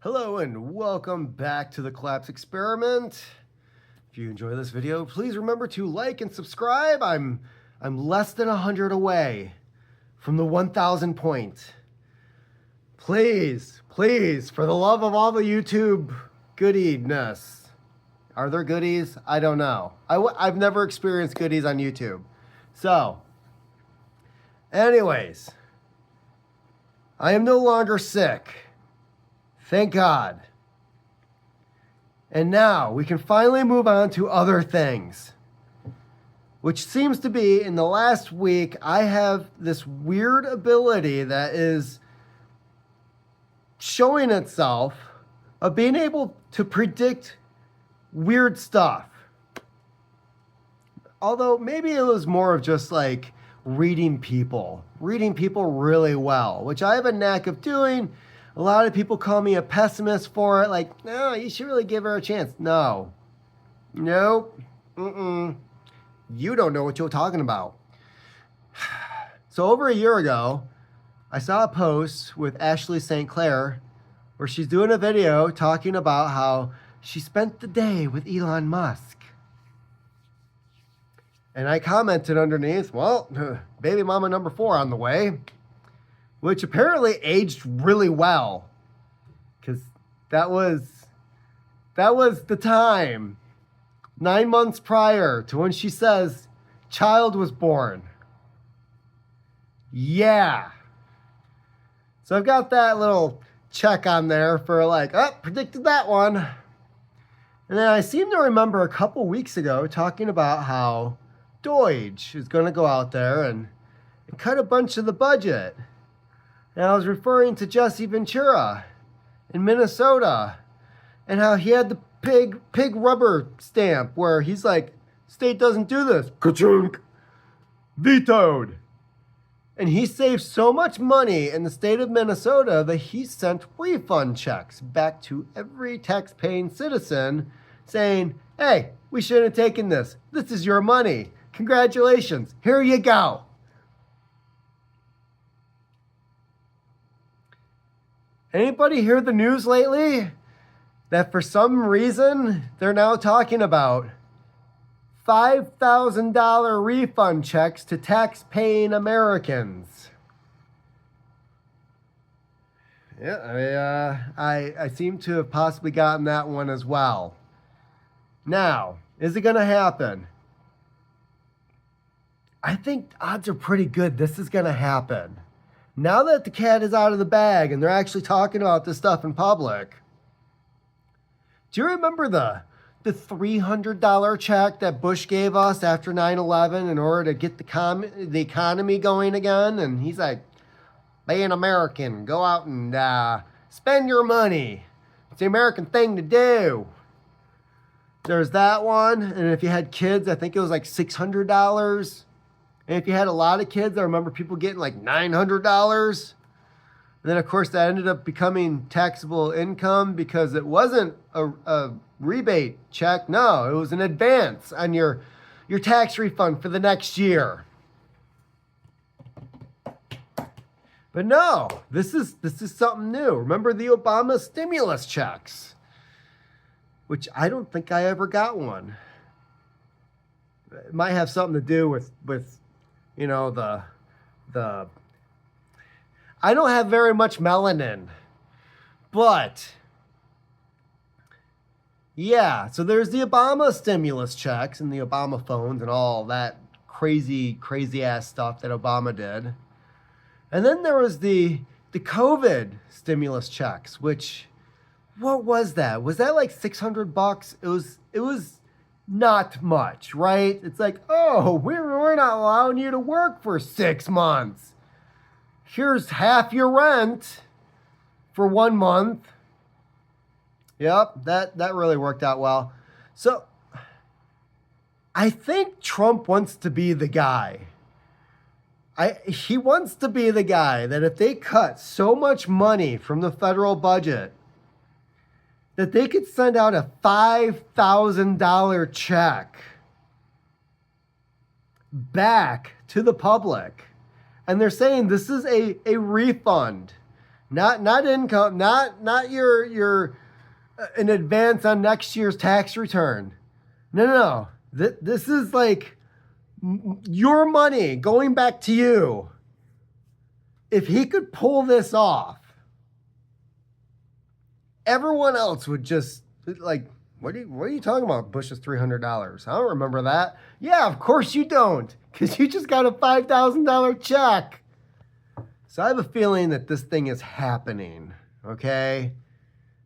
Hello and welcome back to the Collapse Experiment. If you enjoy this video, please remember to like and subscribe. I'm less than 100 away from the 1,000 point. Please, for the love of all the YouTube goodiness. Are there goodies? I don't know. I've never experienced goodies on YouTube. So, anyways, I am no longer sick. Thank God. And now we can finally move on to other things, which seems to be in the last week, I have this weird ability that is showing itself of being able to predict weird stuff. Although maybe it was more of just like reading people really well, which I have a knack of doing. A lot of people call me a pessimist for it. Like, no, you should really give her a chance. No. Nope. You don't know what you're talking about. So over a year ago, I saw a post with Ashley St. Clair where she's doing a video talking about how she spent the day with Elon Musk. And I commented underneath, well, baby mama number 4 on the way. Which apparently aged really well, because that was the time 9 months prior to when she says child was born. Yeah. So I've got that little check on there for like, oh, predicted that one. And then I seem to remember a couple weeks ago talking about how Doge is going to go out there and cut a bunch of the budget. And I was referring to Jesse Ventura in Minnesota and how he had the pig rubber stamp where he's like, state doesn't do this. Ka-chunk. Vetoed. And he saved so much money in the state of Minnesota that he sent refund checks back to every tax-paying citizen saying, hey, we shouldn't have taken this. This is your money. Congratulations. Here you go. Anybody hear the news lately that for some reason they're now talking about $5,000 refund checks to tax-paying Americans? Yeah, I seem to have possibly gotten that one as well. Now, is it going to happen? I think odds are pretty good this is going to happen. Now that the cat is out of the bag and they're actually talking about this stuff in public, do you remember the $300 check that Bush gave us after 9/11 in order to get the economy going again? And he's like, be an American, go out and spend your money. It's the American thing to do. There's that one. And if you had kids, I think it was like $600. And if you had a lot of kids, I remember people getting like $900. And then, of course, that ended up becoming taxable income because it wasn't a rebate check. No, it was an advance on your tax refund for the next year. But no, this is something new. Remember the Obama stimulus checks, which I don't think I ever got one. It might have something to do with you know, the I don't have very much melanin, but yeah, so there's the Obama stimulus checks and the Obama phones and all that crazy ass stuff that Obama did. And then there was the COVID stimulus checks, which, what was that? Was that like $600? It was not much, right? It's like, oh, we're not allowing you to work for 6 months. Here's half your rent for 1 month. Yep, that really worked out well. So I think Trump wants to be the guy. He wants to be the guy that if they cut so much money from the federal budget that they could send out a $5,000 check back to the public. And they're saying this is a refund. Not income, not your an advance on next year's tax return. No. This is like your money going back to you. If he could pull this off, everyone else would just like, what are you talking about? Bush's $300. I don't remember that. Yeah, of course you don't, because you just got a $5,000 check. So I have a feeling that this thing is happening, okay?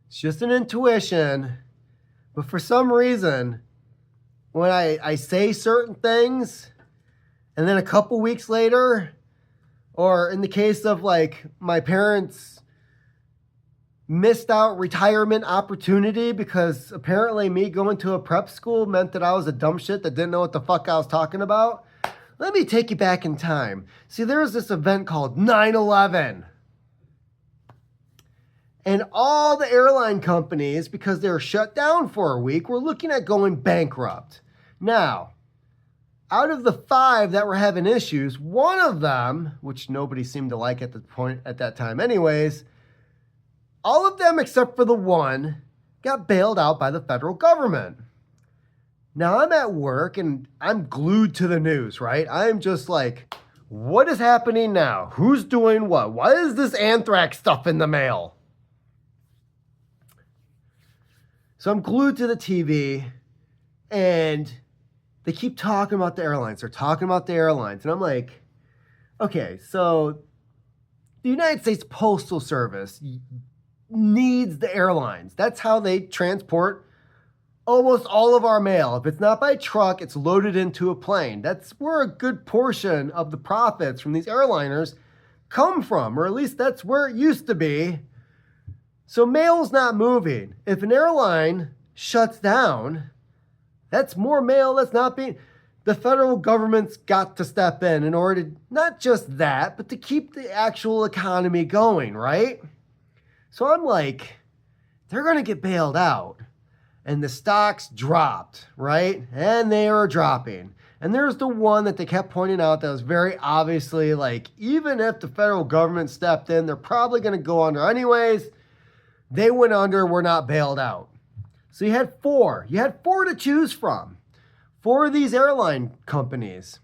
It's just an intuition. But for some reason, when I say certain things, and then a couple weeks later, or in the case of like my parents missed out retirement opportunity because apparently me going to a prep school meant that I was a dumb shit that didn't know what the fuck I was talking about. Let me take you back in time. See, there was this event called 9/11. And all the airline companies, because they were shut down for a week, were looking at going bankrupt. Now, out of the 5 that were having issues, one of them, which nobody seemed to like at that time anyways, all of them except for the one got bailed out by the federal government. Now I'm at work and I'm glued to the news, right? I'm just like, what is happening now? Who's doing what? Why is this anthrax stuff in the mail? So I'm glued to the TV and they keep talking about the airlines. They're talking about the airlines. And I'm like, okay, so the United States Postal Service needs the airlines. That's how they transport almost all of our mail. If it's not by truck, it's loaded into a plane. That's where a good portion of the profits from these airliners come from, or at least that's where it used to be. So mail's not moving. If an airline shuts down, that's more mail that's not being... The federal government's got to step in order to, not just that, but to keep the actual economy going, right? So I'm like, they're going to get bailed out. And the stocks dropped, right? And they were dropping. And there's the one that they kept pointing out that was very obviously like, even if the federal government stepped in, they're probably going to go under anyways. They went under, were not bailed out. So you had 4. You had 4 to choose from. 4 of these airline companies.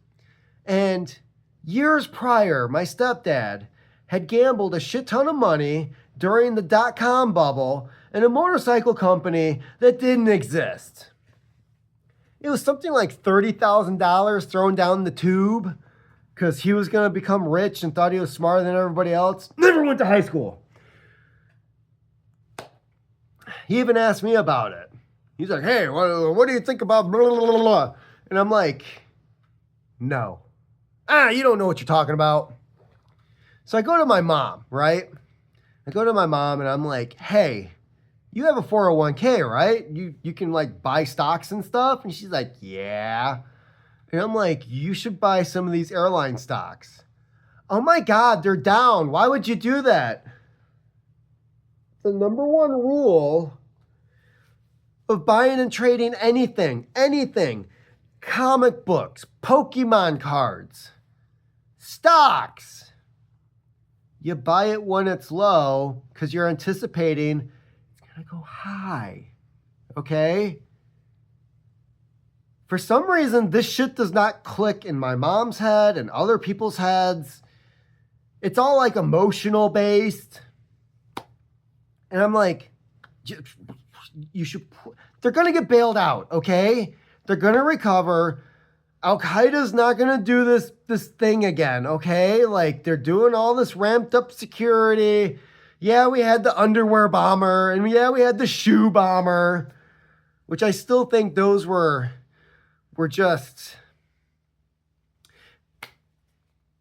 And years prior, my stepdad had gambled a shit ton of money during the dot-com bubble in a motorcycle company that didn't exist. It was something like $30,000 thrown down the tube because he was going to become rich and thought he was smarter than everybody else. Never went to high school. He even asked me about it. He's like, hey, what do you think about blah, blah, blah, blah? And I'm like, no. You don't know what you're talking about. So I go to my mom, right? I go to my mom and I'm like, hey, you have a 401k, right? You can like buy stocks and stuff? And she's like, yeah. And I'm like, you should buy some of these airline stocks. Oh my God, they're down. Why would you do that? The number one rule of buying and trading anything, comic books, Pokemon cards, stocks. You buy it when it's low because you're anticipating it's going to go high, okay? For some reason, this shit does not click in my mom's head and other people's heads. It's all like emotional based. And I'm like, you should, they're going to get bailed out, okay? They're going to recover. Al-Qaeda's not going to do this thing again, okay? Like, they're doing all this ramped up security. Yeah, we had the underwear bomber, and yeah, we had the shoe bomber, which I still think those were just...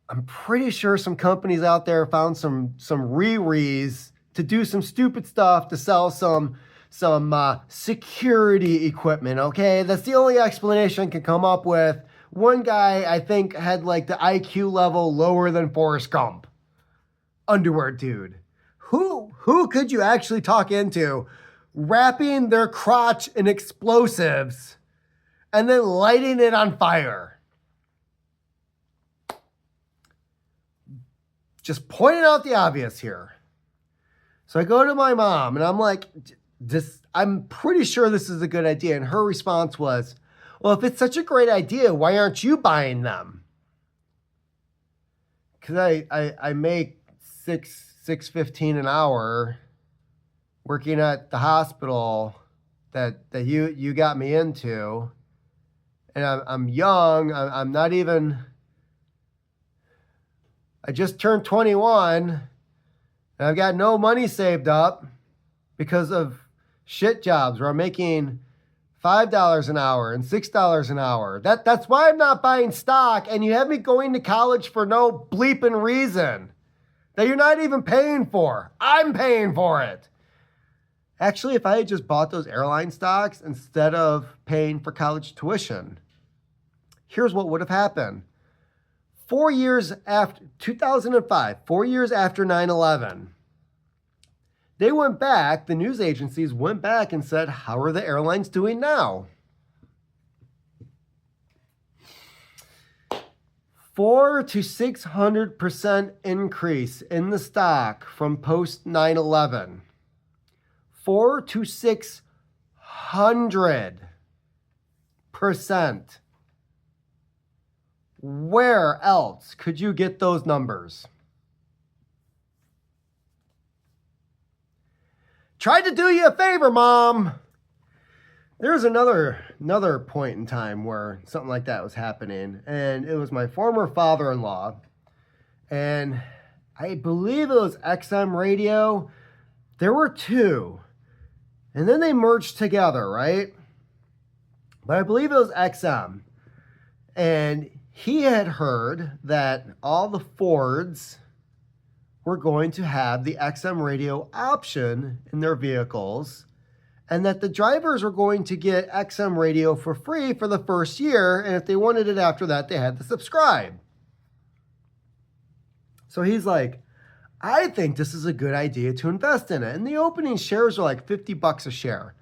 I'm pretty sure some companies out there found some Riris to do some stupid stuff to sell some security equipment, okay? That's the only explanation I can come up with. One guy, I think, had like the IQ level lower than Forrest Gump. Underwear dude. Who could you actually talk into wrapping their crotch in explosives and then lighting it on fire? Just pointing out the obvious here. So I go to my mom and I'm like, I'm pretty sure this is a good idea. And her response was, well, if it's such a great idea, why aren't you buying them? Because I make $6.15 an hour working at the hospital that you got me into, and I'm young. I'm not even. I just turned 21, and I've got no money saved up because of shit jobs where I'm making $5 an hour and $6 an hour. That's why I'm not buying stock, and you have me going to college for no bleeping reason that you're not even paying for. I'm paying for it. Actually, if I had just bought those airline stocks instead of paying for college tuition, here's what would have happened. 4 years after 2005, 4 years after 9/11, they went back, the news agencies went back and said, how are the airlines doing now? 400% to 600% increase in the stock from post 9/11. 400% to 600%. Where else could you get those numbers? Tried to do you a favor, Mom. There's another point in time where something like that was happening, and it was my former father-in-law, and I believe it was XM radio. There were two, and then they merged together, right? But I believe it was XM, and he had heard that all the Fords were going to have the XM radio option in their vehicles, and that the drivers were going to get XM radio for free for the first year, and if they wanted it after that, they had to subscribe. So he's like, I think this is a good idea to invest in it. And the opening shares are like $50 a share.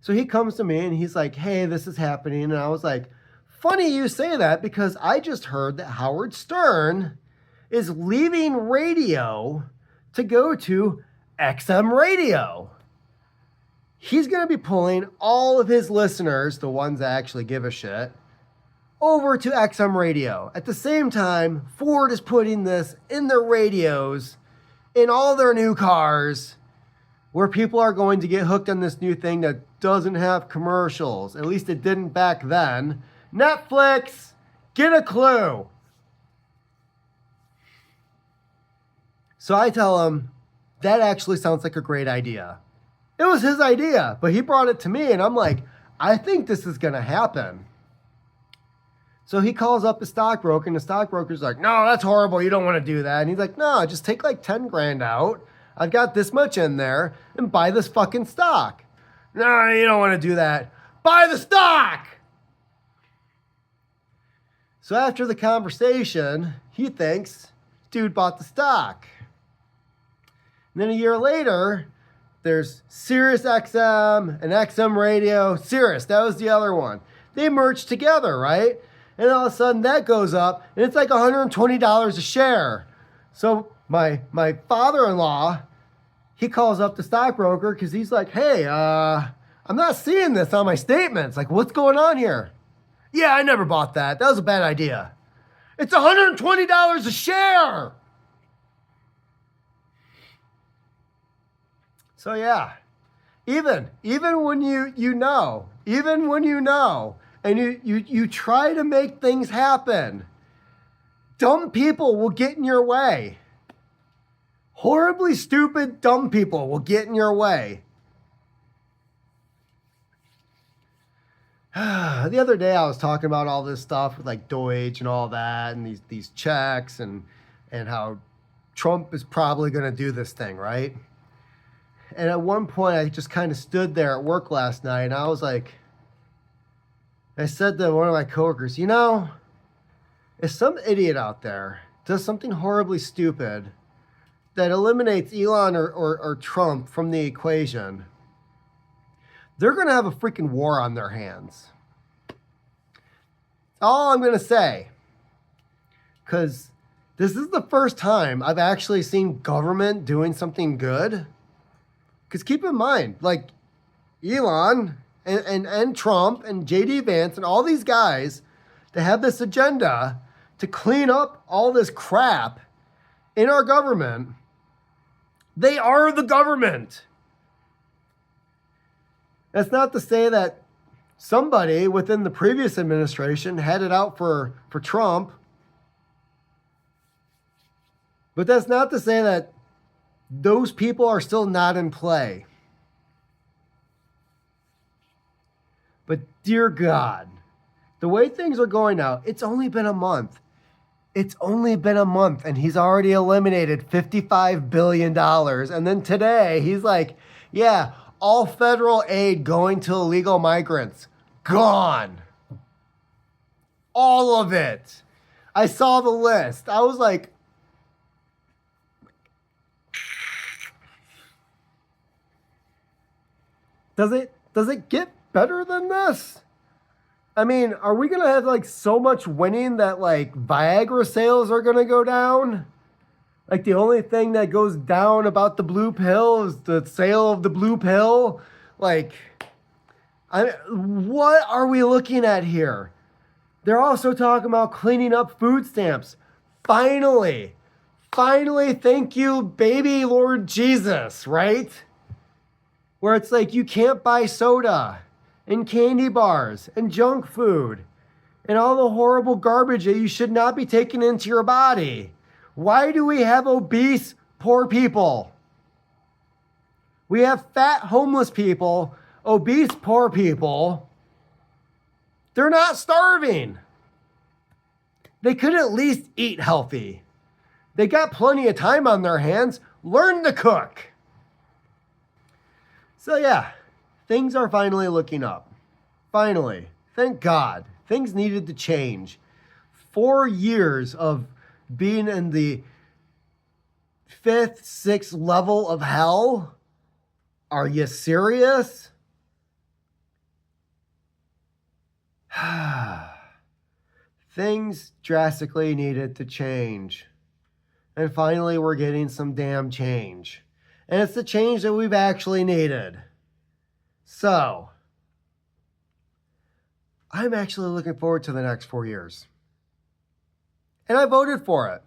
So he comes to me and he's like, hey, this is happening. And I was like, funny you say that, because I just heard that Howard Stern is leaving radio to go to XM radio. He's going to be pulling all of his listeners, the ones that actually give a shit, over to XM radio. At the same time, Ford is putting this in their radios, in all their new cars, where people are going to get hooked on this new thing that doesn't have commercials. At least it didn't back then. Netflix, get a clue. So I tell him, that actually sounds like a great idea. It was his idea, but he brought it to me, and I'm like, I think this is going to happen. So he calls up the stockbroker, and the stockbroker's like, no, that's horrible. You don't want to do that. And he's like, no, just take like 10 grand out. I've got this much in there, and buy this fucking stock. No, you don't want to do that. Buy the stock. So after the conversation, he thinks, dude bought the stock. And then a year later, there's Sirius XM and XM Radio. Sirius, that was the other one. They merged together, right? And all of a sudden that goes up, and it's like $120 a share. So my father-in-law, he calls up the stockbroker because he's like, hey, I'm not seeing this on my statements. Like, what's going on here? Yeah, I never bought that. That was a bad idea. It's $120 a share. So yeah, even when you know, and you try to make things happen, dumb people will get in your way. Horribly stupid, dumb people will get in your way. The other day I was talking about all this stuff with like Doge and all that, and these checks, and how Trump is probably going to do this thing, right? And at one point, I just kind of stood there at work last night, and I was like, I said to one of my coworkers, you know, if some idiot out there does something horribly stupid that eliminates Elon or Trump from the equation, they're going to have a freaking war on their hands. All I'm going to say, because this is the first time I've actually seen government doing something good Because keep in mind, like Elon and Trump and JD Vance and all these guys that have this agenda to clean up all this crap in our government, they are the government. That's not to say that somebody within the previous administration had it out for Trump. But that's not to say that those people are still not in play. But dear God, the way things are going now, it's only been a month. It's only been a month and he's already eliminated $55 billion. And then today he's like, yeah, all federal aid going to illegal migrants. Gone. All of it. I saw the list. I was like, does it get better than this? I mean, are we going to have like so much winning that like Viagra sales are going to go down? Like the only thing that goes down about the blue pill is the sale of the blue pill? Like, what are we looking at here? They're also talking about cleaning up food stamps. Finally, thank you, baby Lord Jesus, right? Where it's like you can't buy soda and candy bars and junk food and all the horrible garbage that you should not be taking into your body. Why do we have obese, poor people? We have fat, homeless people, obese, poor people. They're not starving. They could at least eat healthy. They got plenty of time on their hands. Learn to cook. So yeah, things are finally looking up. Finally. Thank God. Things needed to change. 4 years of being in the 5th, 6th level of hell? Are you serious? Things drastically needed to change. And finally, we're getting some damn change. And it's the change that we've actually needed. So, I'm actually looking forward to the next 4 years. And I voted for it.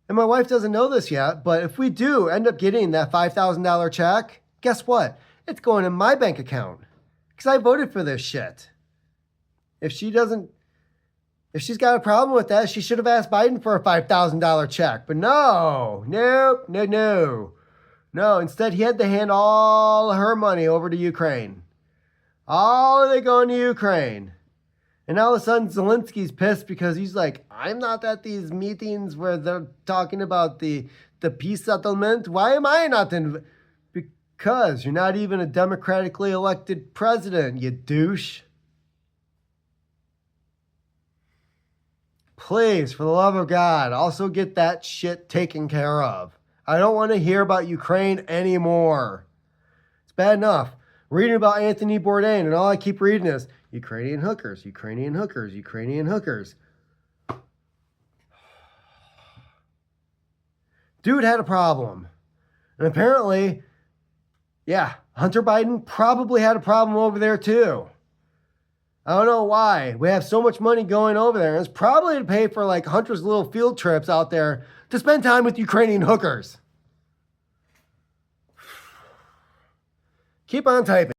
And my wife doesn't know this yet, but if we do end up getting that $5,000 check, guess what? It's going in my bank account. Because I voted for this shit. If she's got a problem with that, she should have asked Biden for a $5,000 check. But no. No, instead he had to hand all her money over to Ukraine. All of it going to Ukraine. And all of a sudden Zelensky's pissed because he's like, I'm not at these meetings where they're talking about the peace settlement. Why am I not in? Because you're not even a democratically elected president, you douche. Please, for the love of God, also get that shit taken care of. I don't want to hear about Ukraine anymore. It's bad enough reading about Anthony Bourdain, and all I keep reading is Ukrainian hookers, Ukrainian hookers, Ukrainian hookers. Dude had a problem. And apparently, yeah, Hunter Biden probably had a problem over there too. I don't know why. We have so much money going over there. And it's probably to pay for like Hunter's little field trips out there to spend time with Ukrainian hookers. Keep on typing.